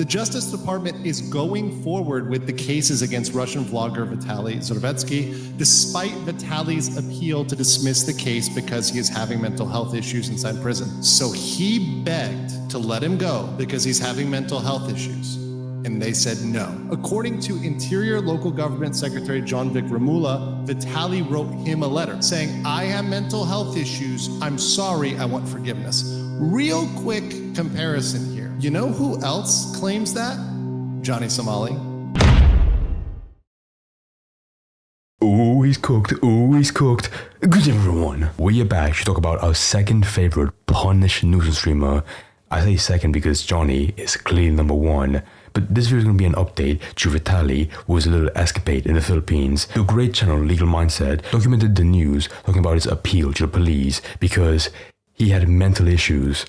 The Justice Department is going forward with the cases against Russian vlogger Vitaly Zurvetsky, despite Vitaly's appeal to dismiss the case because he is having mental health issues inside prison. So he begged to let him go because he's having mental health issues. And they said no. According to Interior Local Government Secretary John Vic Ramula, Vitaly wrote him a letter saying, I have mental health issues. I'm sorry. I want forgiveness. Real quick comparison here. You know who else claims that? Johnny Somali. Ooh, he's cooked. Ooh, he's cooked. Good everyone. We are back to talk about our second favorite punished nuisance streamer. I say second because Johnny is clearly number one. But this video is going to be an update to Vitaly, who was a little escapade in the Philippines. The great channel Legal Mindset documented the news talking about his appeal to the police because he had mental issues.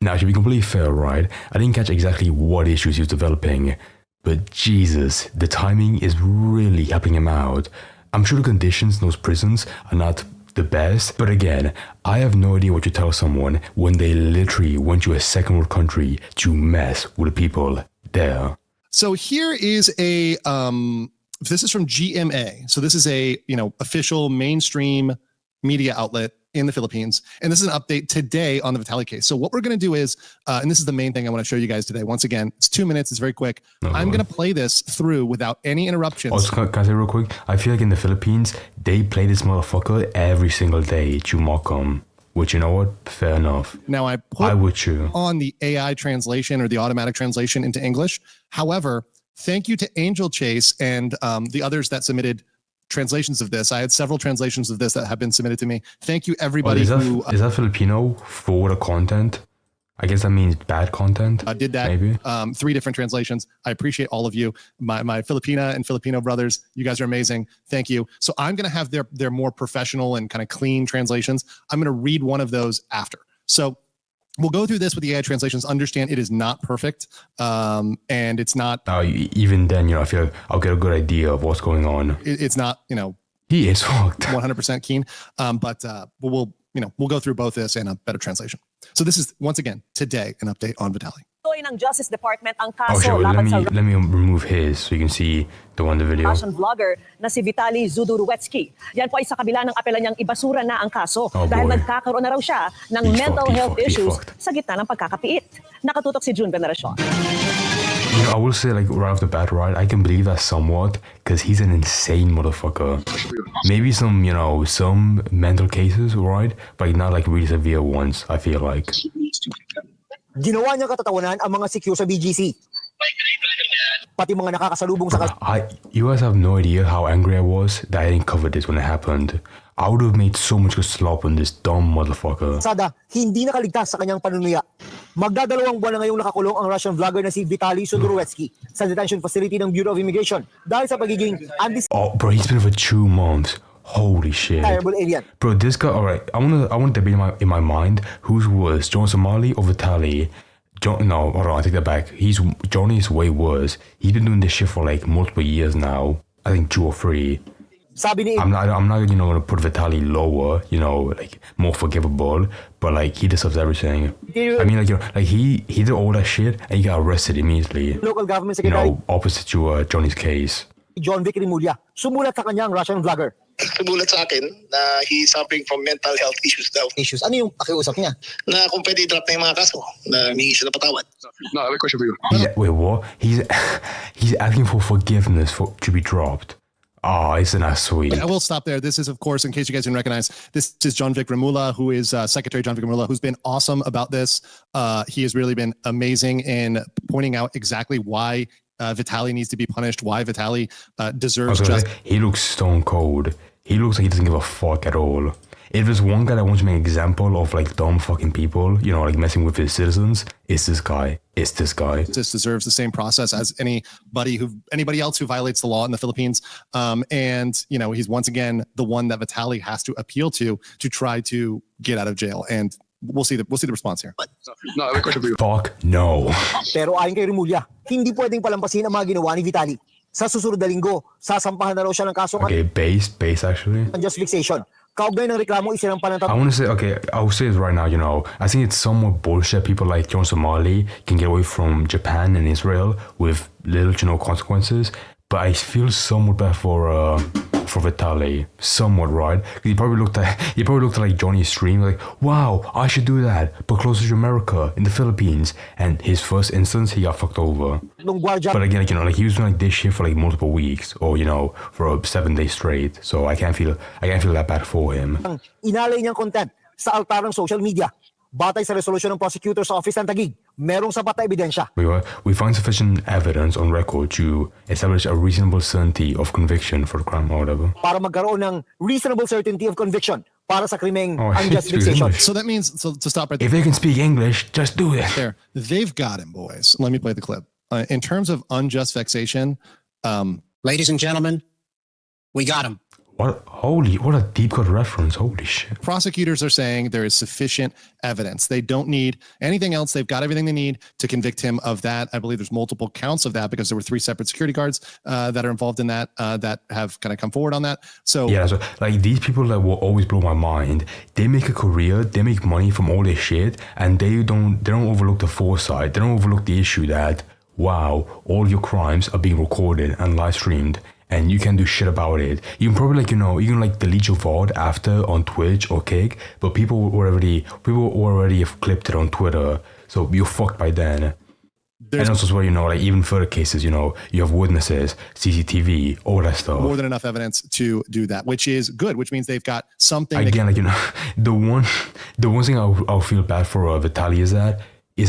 Now, to be completely fair, right, I didn't catch exactly what issues he was developing, but Jesus, the timing is really helping him out. I'm sure the conditions in those prisons are not the best, but again, I have no idea what to tell someone when they literally went to a second world country to mess with the people there. So here is a this is from GMA. So this is a official mainstream media outlet in the Philippines, and this is an update today on the Vitaly case. So what we're going to do is, and this is the main thing I want to show you guys today. Once again, it's 2 minutes. It's very quick. I'm going to play this through without any interruptions. Also, can I say real quick? I feel like in the Philippines, they play this motherfucker every single day to mock him. Which, you know what? Fair enough. Now, I put you on the AI translation or the automatic translation into English. However, thank you to Angel Chase and the others that submitted translations of this. I had several translations of this that have been submitted to me. Thank you, everybody. Is that Filipino for the content? I guess that means bad content. Did that, maybe 3 different translations. I appreciate all of you, my Filipina and Filipino brothers. You guys are amazing. Thank you. So I'm going to have their more professional and kind of clean translations. I'm going to read one of those after. So we'll go through this with the AI translations. Understand it is not perfect, and it's not. Even then, I feel like I'll get a good idea of what's going on. It's not, he is fucked. 100% keen, but we'll go through both this and a better translation. So this is, once again, today, an update on Vitaly. Ng Justice Department ang kaso sure. Let me remove his so you can see the one in the video. Russian vlogger na si Vitaly Zurvetsky. Yan po ay sa kabila ng apela niyang ibasura na ang kaso dahil nagkakaroon na raw siya ng mental health issues sa gitna ng pagkakapiit. Nakatutok si June Veneracion. I will say, like, right off the bat, right, I can believe that somewhat because he's an insane motherfucker. Maybe some, some mental cases, right, but not like really severe ones, I feel like. Ginawa niyang katatawanan ang mga CQ sa BGC. Pati mga nakakasalubong sa You guys have no idea how angry I was that I didn't cover this when it happened. I would have made so much good slop on this dumb motherfucker. Sada, hindi nakaligtas sa kanyang panunuya. Magdadalawang buwan na ngayong nakakulong ang Russian vlogger na si Vitaly Zurvetsky sa detention facility ng Bureau of Immigration dahil sa pagiging bro, he's been for 2 months. Holy shit. Terrible alien. Bro, this guy, alright, I want to debate in my mind who's worse, John Somali or Vitaly. No, hold on, I take that back. Johnny is way worse. He's been doing this shit for like multiple years now. I think 2 or 3. Sabi ni I'm not gonna put Vitaly lower, like more forgivable, but like he deserves everything. I mean, like he did all that shit and he got arrested immediately. Local government secretary. Opposite to Johnny's case. John Vic Rimulya, sumulat sa kanya ang Russian vlogger. Sumulat sa akin na he's suffering from mental health issues daw. Issues? Ano yung pakiusap niya? Na kung pwede i-drop na yung mga kaso, na humingi siya ng patawad. No, I have a question for you. Wait, what? He's asking for forgiveness to be dropped. Oh, isn't that sweet? I will stop there. This is, of course, in case you guys didn't recognize, this is John Vic Ramula, who is Secretary John Vic Ramula, who's been awesome about this. He has really been amazing in pointing out exactly why Vitaly needs to be punished, why Vitaly deserves justice. He looks stone cold. He looks like he doesn't give a fuck at all. If there's one guy that wants to make an example of like dumb fucking people, like messing with his citizens, it's this guy. It's this guy. This deserves the same process as anybody else who violates the law in the Philippines. And he's once again the one that Vitaly has to appeal to try to get out of jail. And we'll see the response here. No, I have a question for you. Fuck no. Pero ayon kay Rimulya, hindi pwedeng palampasin ang mga ginawa ni Vitaly. Sa susunod na linggo, sasampahan na raw siya ng kasong Okay, base actually. unjust fixation. Kaugnay ng reklamo isinampan ng I want to say, okay, I'll say it right now, I think it's somewhat bullshit. People like John Somali can get away from Japan and Israel with little, consequences. But I feel somewhat bad for Vitaly, somewhat, right? He probably looked at like Johnny's stream, like, wow, I should do that, but closer to America, in the Philippines. And his first instance, he got fucked over. But again, like he was doing like this shit for like multiple weeks, or for 7 days straight. So I can't feel that bad for him. Inalay niyang content sa altar ng social media. Batay sa resolusyon ng prosecutor's office ng Taguig, merong sapat na ebidensya. We find sufficient evidence on record to establish a reasonable certainty of conviction for the crime or whatever. Para magkaroon ng reasonable certainty of conviction para sa krimeng unjust fixation. So that means, so to stop right there. If they can speak English, just do it. There, they've got him, boys. Let me play the clip. In terms of unjust vexation, ladies and gentlemen, we got him. What a deep cut reference. Holy shit. prosecutors are saying there is sufficient evidence. They don't need anything else. They've got everything they need to convict him of that. I believe there's multiple counts of that because there were 3 separate security guards that are involved in that that have kind of come forward on that. So yeah, so like these people that will always blow my mind. They make a career, they make money from all this shit, and they don't overlook the foresight. They don't overlook the issue that wow, all your crimes are being recorded and live streamed. And you can't do shit about it. You can probably you can delete your VOD after on Twitch or Kick, but people already have clipped it on Twitter, so you're fucked by then. And also as well, even further cases, you have witnesses, CCTV, all that stuff. More than enough evidence to do that, which is good, which means they've got something. Again, the one thing I'll feel bad for Vitaly is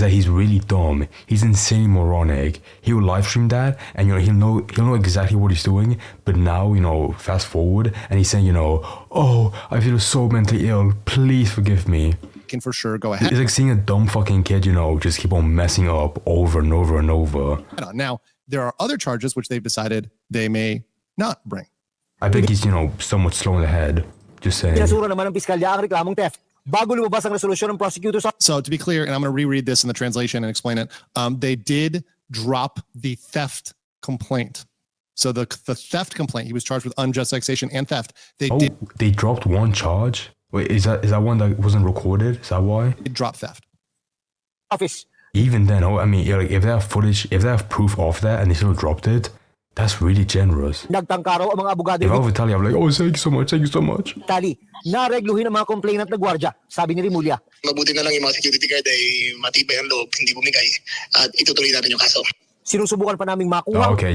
that he's really dumb. He's insanely moronic. He will live stream that, and he'll know exactly what he's doing. But now, fast forward, and he's saying, oh, I feel so mentally ill. Please forgive me. Can for sure go ahead. It's like seeing a dumb fucking kid, just keep on messing up over and over and over. Now there are other charges which they've decided they may not bring. I think he's somewhat slow in the head. Just saying. Pinasura naman ng piskalya ang reklamong theft. Bago lumabas ang resolusyon ng prosecutor's office. So to be clear, and I'm going to reread this in the translation and explain it, they did drop the theft complaint. So the theft complaint, he was charged with unjust vexation and theft. They dropped one charge? Wait, is that one that wasn't recorded? Is that why? They dropped theft. Office. Even then, if they have footage, if they have proof of that and they still dropped it, that's really generous. Nagtangkaraw ang mga abogado. If I were Vitaly, I'm like, oh, thank you so much. Vitaly, naregluhin ang mga complainant na gwardiya, sabi ni Rimulya. Mabuti na lang yung mga security guard ay matibay ang loob, hindi bumigay at itutuloy natin yung kaso. Sinusubukan pa naming makuha. Okay,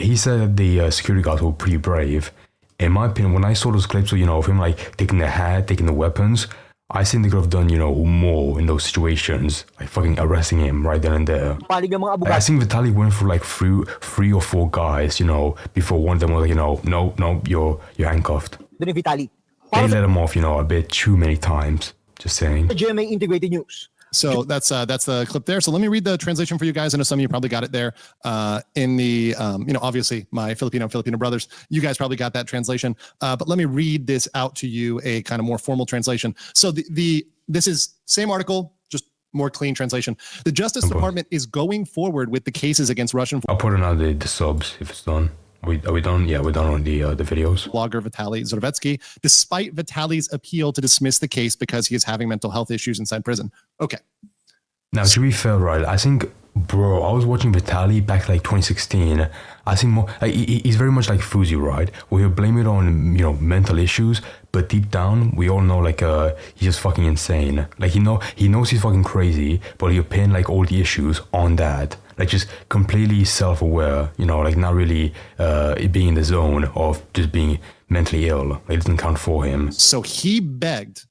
he said that the security guards were pretty brave. In my opinion, when I saw those clips of him taking the hat, taking the weapons, I think they could have done more in those situations, like fucking arresting him right then and there. Palig ng mga abogado. I think Vitaly went for like three or four guys, before one of them was like, no, you're handcuffed. Doon ni Vitaly. They let him off, a bit too many times. Just saying. GMA Integrated News. So that's the clip there. So let me read the translation for you guys. I know some of you probably got it there in the, obviously my Filipino brothers, you guys probably got that translation. But let me read this out to you, a kind of more formal translation. So this is same article, just more clean translation. The Justice Department is going forward with the cases against Russian. I'll put another the subs if it's done. Are we done? Yeah, we're done on the videos. Blogger Vitaly Zorovatsky, despite Vitaly's appeal to dismiss the case because he is having mental health issues inside prison. Okay. Now, to be fair, right, I think, bro, I was watching Vitaly back 2016. I think more, he's very much like Fuzi, right? Where he'll blame it on, mental issues, but deep down, we all know, he's just fucking insane. He knows he's fucking crazy, but he'll pin, all the issues on that. Just completely self-aware, not really being in the zone of just being mentally ill. It doesn't count for him. So he begged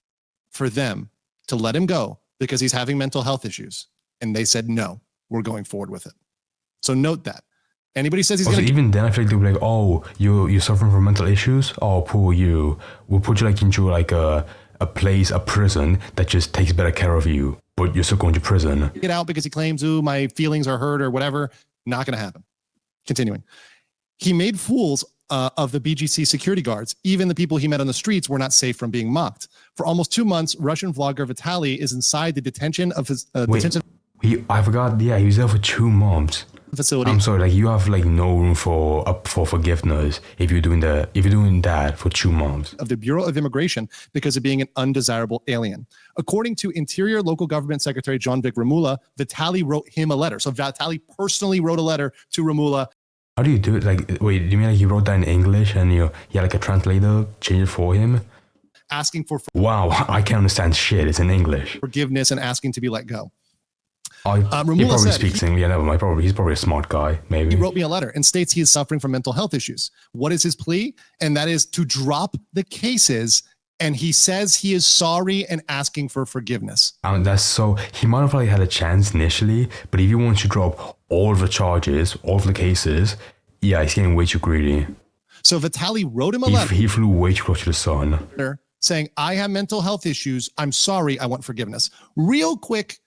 for them to let him go because he's having mental health issues. And they said, no, we're going forward with it. So note that. Anybody says he's going to... Even then, I feel like they'll be like, oh, you're suffering from mental issues? Oh, poor you. We'll put you into a place, a prison that just takes better care of you. But you're still going to prison. Get out because he claims, my feelings are hurt or whatever. Not going to happen. Continuing. He made fools of the BGC security guards. Even the people he met on the streets were not safe from being mocked. For almost 2 months, Russian vlogger Vitaly is inside the detention of his... I forgot. Yeah, he was there for 2 months. facility. I'm sorry, like you have like no room for forgiveness if you're doing that for 2 months. Of the Bureau of Immigration because of being an undesirable alien. According to Interior Local Government Secretary John Vic Ramula, Vitaly wrote him a letter. So Vitaly personally wrote a letter to Ramula. How do you do it? Like, wait, do you mean like he wrote that in English and he had like a translator change it for him? Asking for Wow, I can't understand shit. It's in English. forgiveness and asking to be let go. He Ramula probably said speaks English. Yeah, never mind. He's probably a smart guy, maybe. he wrote me a letter and states he is suffering from mental health issues. What is his plea? And that is to drop the cases. And he says he is sorry and asking for forgiveness. That's so. He might have like had a chance initially, but if he wants to drop all of the charges, all of the cases, yeah, he's getting way too greedy. So Vitaly wrote him a letter. He flew way too close to the sun. Saying, I have mental health issues. I'm sorry. I want forgiveness. Real quick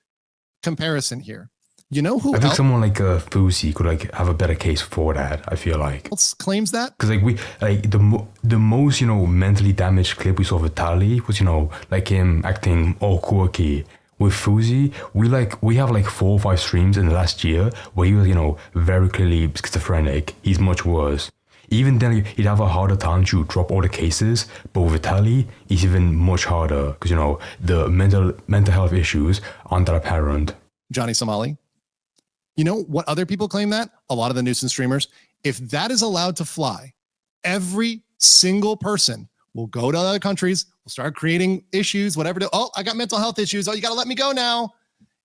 comparison here. You know who I think else someone like Fusi could like have a better case for that. I feel like claims that? because like the most mentally damaged clip we saw of Vitaly was like him acting all quirky. With Fusi, we have like 4 or 5 streams in the last year where he was very clearly schizophrenic. He's much worse. Even then, he'd have a harder time to drop all the cases. But with Vitaly, it's even much harder because the mental health issues aren't that apparent. Johnny Somali. You know what other people claim that? A lot of the nuisance streamers. If that is allowed to fly, every single person will go to other countries, will start creating issues, whatever. Oh, I got mental health issues. Oh, you got to let me go now.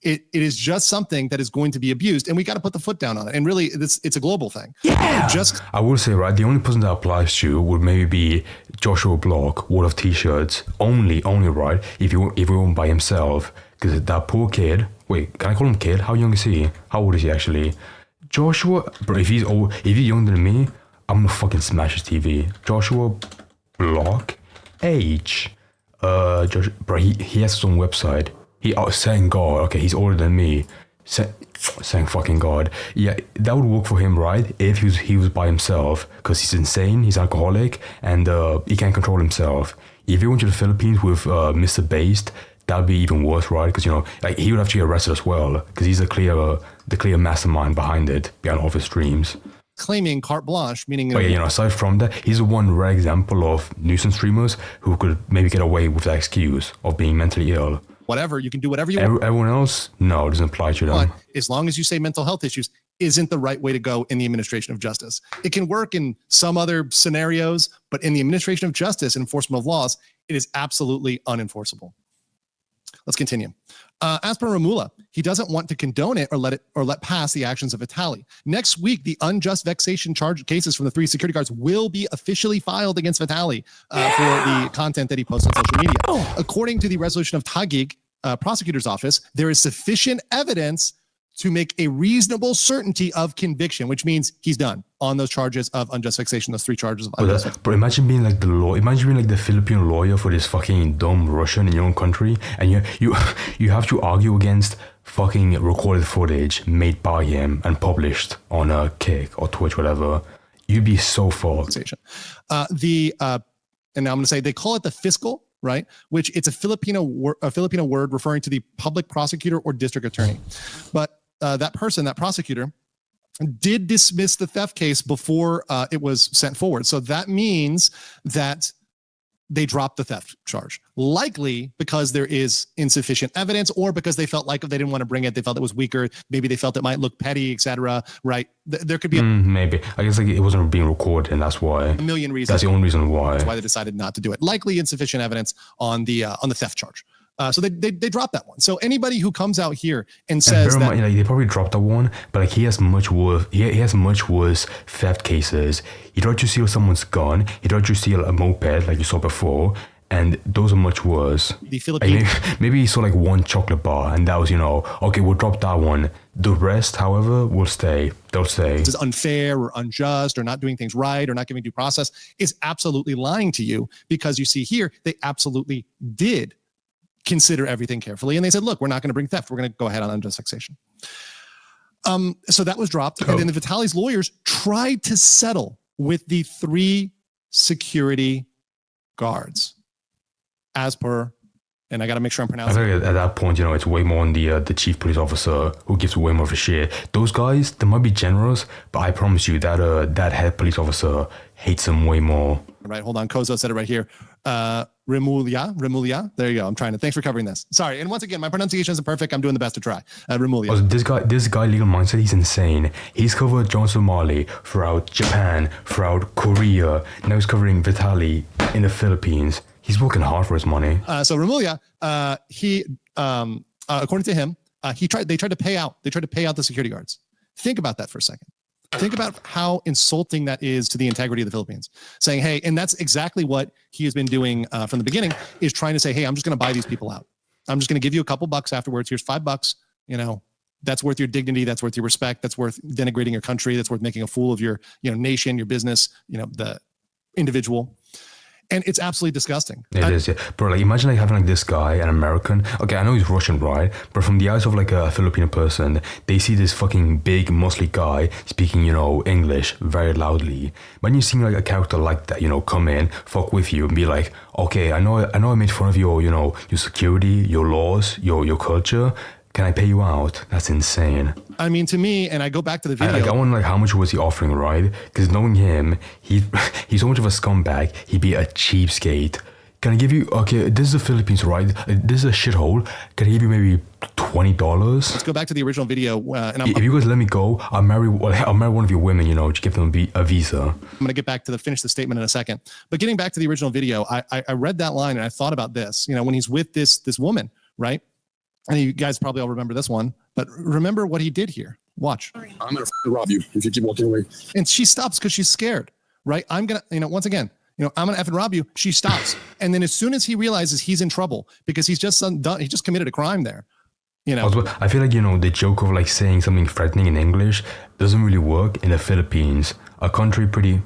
It is just something that is going to be abused, and we got to put the foot down on it. And really, it's a global thing. Yeah. I will say, right, the only person that applies to would maybe be Joshua Block, World of T-shirts, only right, if he went by himself, because that poor kid. Wait, can I call him kid? How young is he? How old is he actually? Joshua, bro, if he's younger than me, I'm gonna fucking smash his TV. Joshua Block, age, bro, he has his own website. Saying God, okay, he's older than me. Saying fucking God, yeah, that would work for him, right? If he was by himself, because he's insane, he's alcoholic, and he can't control himself. If he went to the Philippines with Mr. Based, that'd be even worse, right? Because like he would have to get arrested as well, because he's the clear mastermind behind all of his streams. Claiming carte blanche, meaning. But aside from that, he's one rare example of nuisance streamers who could maybe get away with that excuse of being mentally ill. Whatever, you can do whatever you want. Everyone else, no, it doesn't apply to them. As long as you say mental health issues isn't the right way to go in the administration of justice. It can work in some other scenarios, but in the administration of justice and enforcement of laws, it is absolutely unenforceable. Let's continue. As per Ramula, he doesn't want to condone it or let pass the actions of Vitaly. Next week, the unjust vexation charge cases from the 3 security guards will be officially filed against Vitaly for the content that he posts on social media. According to the resolution of Taguig prosecutor's office, there is sufficient evidence to make a reasonable certainty of conviction, which means he's done on those charges of unjust vexation, those 3 charges of unjust vexation. But imagine being like imagine being like the Philippine lawyer for this fucking dumb Russian in your own country, and you have to argue against fucking recorded footage made by him and published on a Kick or Twitch, whatever. You'd be so fucked. And now I'm going to say they call it the fiscal, right? Which it's a Filipino word referring to the public prosecutor or district attorney. But that prosecutor, did dismiss the theft case before it was sent forward. So that means that they dropped the theft charge, likely because there is insufficient evidence or because they felt like if they didn't want to bring it, they felt it was weaker. Maybe they felt it might look petty, etc. Right? There could be maybe. I guess like it wasn't being recorded, and that's why. A million reasons. That's the only reason why. That's why they decided not to do it. Likely insufficient evidence on the theft charge. So they dropped that one. So anybody who comes out here and says that they probably dropped that one, but like he has much worse. He has much worse theft cases. He tried to steal someone's gun. He tried to steal a moped, like you saw before, and those are much worse. The Philippines. Maybe he saw like one chocolate bar, and that was okay. We'll drop that one. The rest, however, will stay. They'll stay. This is unfair or unjust or not doing things right or not giving due process is absolutely lying to you, because you see here they absolutely did consider everything carefully. And they said, look, we're not going to bring theft. We're going to go ahead on unjust vexation. So that was dropped. And then the Vitaly's lawyers tried to settle with the 3 security guards as per and I got to make sure I'm I pronouncing feel it. like at that point, it's way more on the chief police officer who gives way more of a shit. Those guys, they might be generous, but I promise you that that head police officer hates them way more. Right, hold on. Kozo said it right here. Remulia. There you go. I'm trying to. Thanks for covering this. Sorry. And once again, my pronunciation isn't perfect. I'm doing the best to try. Remulia. Also, this guy, Legal Mindset, he's insane. He's covered John Somali throughout Japan, throughout Korea. Now he's covering Vitaly in the Philippines. He's working hard for his money. So Remulia, he, according to him, they tried to pay out the security guards. Think about that for a second. Think about how insulting that is to the integrity of the Philippines. Saying, hey, and that's exactly what he has been doing from the beginning, is trying to say, hey, I'm just going to buy these people out. I'm just going to give you a couple bucks afterwards. Here's $5. That's worth your dignity. That's worth your respect. That's worth denigrating your country. That's worth making a fool of your, nation, your business, the individual. And it's absolutely disgusting. It is, yeah. Bro, imagine having this guy, an American. Okay, I know he's Russian, right? But from the eyes of a Filipino person, they see this fucking big, muscly guy speaking, English very loudly. When you see a character like that, come in, fuck with you, and be like, okay, I know I made fun of your, your security, your laws, your culture. Can I pay you out? That's insane. I mean, to me, and I go back to the video. I wonder how much was he offering, right? Because knowing him, he's so much of a scumbag. He'd be a cheapskate. Can I give you? Okay, this is the Philippines, right? This is a shithole. Can I give you maybe $20? Let's go back to the original video. If you guys let me go, I'll marry one of your women. To give them a visa. I'm going to get back to finish the statement in a second. But getting back to the original video, I read that line and I thought about this. When he's with this woman, right? And you guys probably all remember this one, but remember what he did here. Watch. I'm going to rob you if you keep walking away. And she stops because she's scared, right? I'm going to, once again, I'm going to effing rob you. She stops. And then as soon as he realizes he's in trouble because he's just done, he just committed a crime there. Also, I feel like, the joke of saying something threatening in English doesn't really work in the Philippines. A country pretty,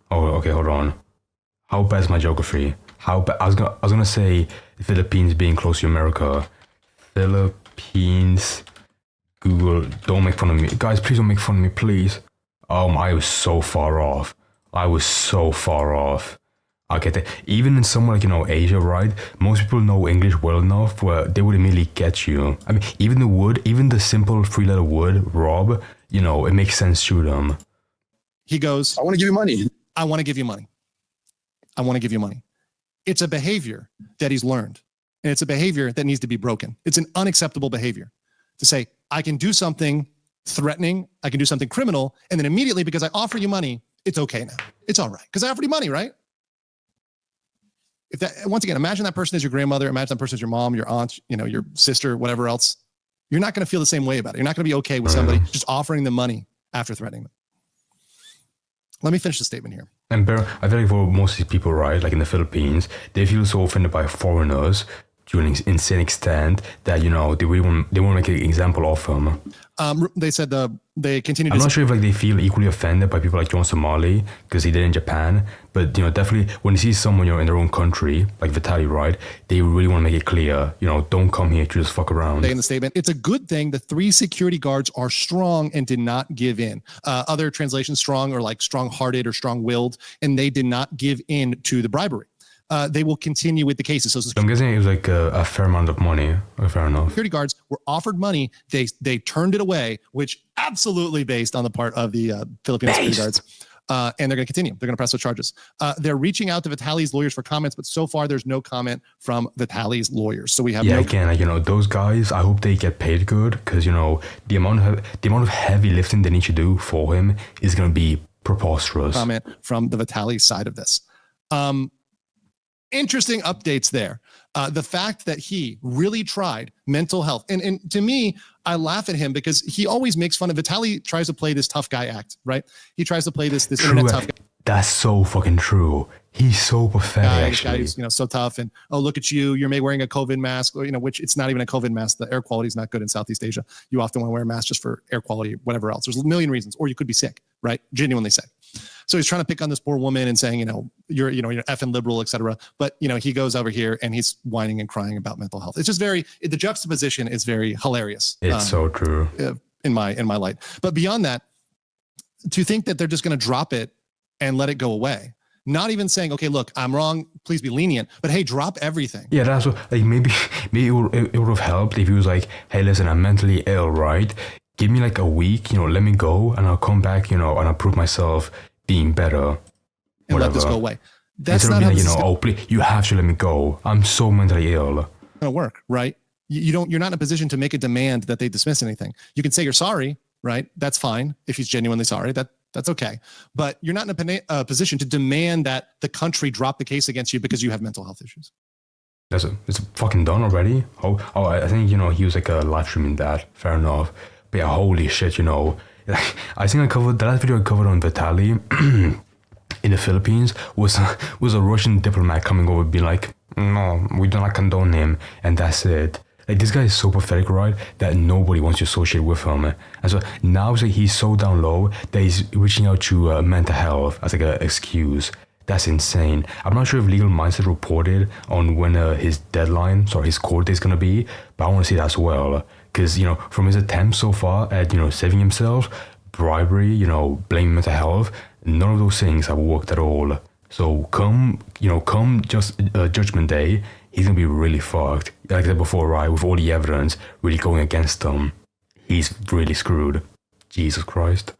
oh, okay, hold on. How bad is my geography? How bad? I was going to say the Philippines being close to America. Philippines, Google, don't make fun of me. Guys, please don't make fun of me, please. I was so far off. Okay, even in somewhere like, Asia, right? Most people know English well enough where they would immediately get you. I mean, even the simple 3-letter word, rob, it makes sense to them. He goes, I want to give you money. I want to give you money. I want to give you money. It's a behavior that he's learned. And it's a behavior that needs to be broken. It's an unacceptable behavior to say, I can do something threatening, I can do something criminal, and then immediately, because I offer you money, it's okay now. It's all right, because I offered you money, right? If that, once again, imagine that person is your grandmother, imagine that person is your mom, your aunt, your sister, whatever else. You're not going to feel the same way about it. You're not going to be okay with somebody just offering them money after threatening them. Let me finish the statement here. And I feel like for most of these people, right, like in the Philippines, they feel so offended by foreigners to an insane extent that they really want to make an example of them. They said they continue. I'm not sure if they feel equally offended by people like John Somali because he did in Japan, but definitely when you see someone in their own country like Vitaly, right, they really want to make it clear, don't come here to just fuck around. In the statement, it's a good thing the 3 security guards are strong and did not give in. Other translations, strong or like strong-hearted or strong-willed, and they did not give in to the bribery. They will continue with the cases. So I'm guessing it was like a fair amount of money. Fair enough. Security guards were offered money. They turned it away, which absolutely based on the part of the Filipino security guards. And they're going to continue. They're going to press those charges. They're reaching out to Vitaly's lawyers for comments, but so far there's no comment from Vitaly's lawyers. So we have again, those guys. I hope they get paid good because the amount of heavy lifting they need to do for him is going to be preposterous. Comment from the Vitaly side of this. Interesting updates there. The fact that he really tried mental health. And to me, I laugh at him because he always makes fun of Vitaly tries to play this tough guy act, right? He tries to play this internet tough guy. That's so fucking true. He's so pathetic, actually. This guy who's, so tough and, oh, look at you. You're wearing a COVID mask, or, which it's not even a COVID mask. The air quality is not good in Southeast Asia. You often want to wear a mask just for air quality, whatever else. There's a million reasons, or you could be sick, right? Genuinely sick. So he's trying to pick on this poor woman and saying, you're effing liberal, et cetera. But, he goes over here and he's whining and crying about mental health. It's just the juxtaposition is very hilarious. It's so true. In my light. But beyond that, to think that they're just going to drop it and let it go away. Not even saying, okay, look, I'm wrong. please be lenient, but hey, drop everything. Yeah, that's what, like, maybe it would have helped if he was like, hey, listen, I'm mentally ill, right? Give me like a week, let me go, and I'll come back, and I'll prove myself being better. And let this go away. That's not how this is oh, please, you have to let me go. I'm so mentally ill. going to work, right? You're not in a position to make a demand that they dismiss anything. You can say you're sorry, right? That's fine. If he's genuinely sorry, that's okay. But you're not in a position to demand that the country drop the case against you because you have mental health issues. It's fucking done already. I think, he was like a live streaming that. Fair enough. But yeah, holy shit, I think the last video I covered on Vitaly in the Philippines was a Russian diplomat coming over being like, no, we do not condone him, and that's it. Like, this guy is so pathetic, right, that nobody wants to associate with him. And so now it's like he's so down low that he's reaching out to mental health as like an excuse. That's insane. I'm not sure if Legal Mindset reported on when his court date is gonna be, but I want to see that as well. Because, from his attempts so far at, saving himself, bribery, blaming mental health, none of those things have worked at all. So come Judgment Day, he's gonna be really fucked. Like I said before, right, with all the evidence really going against him, he's really screwed. Jesus Christ.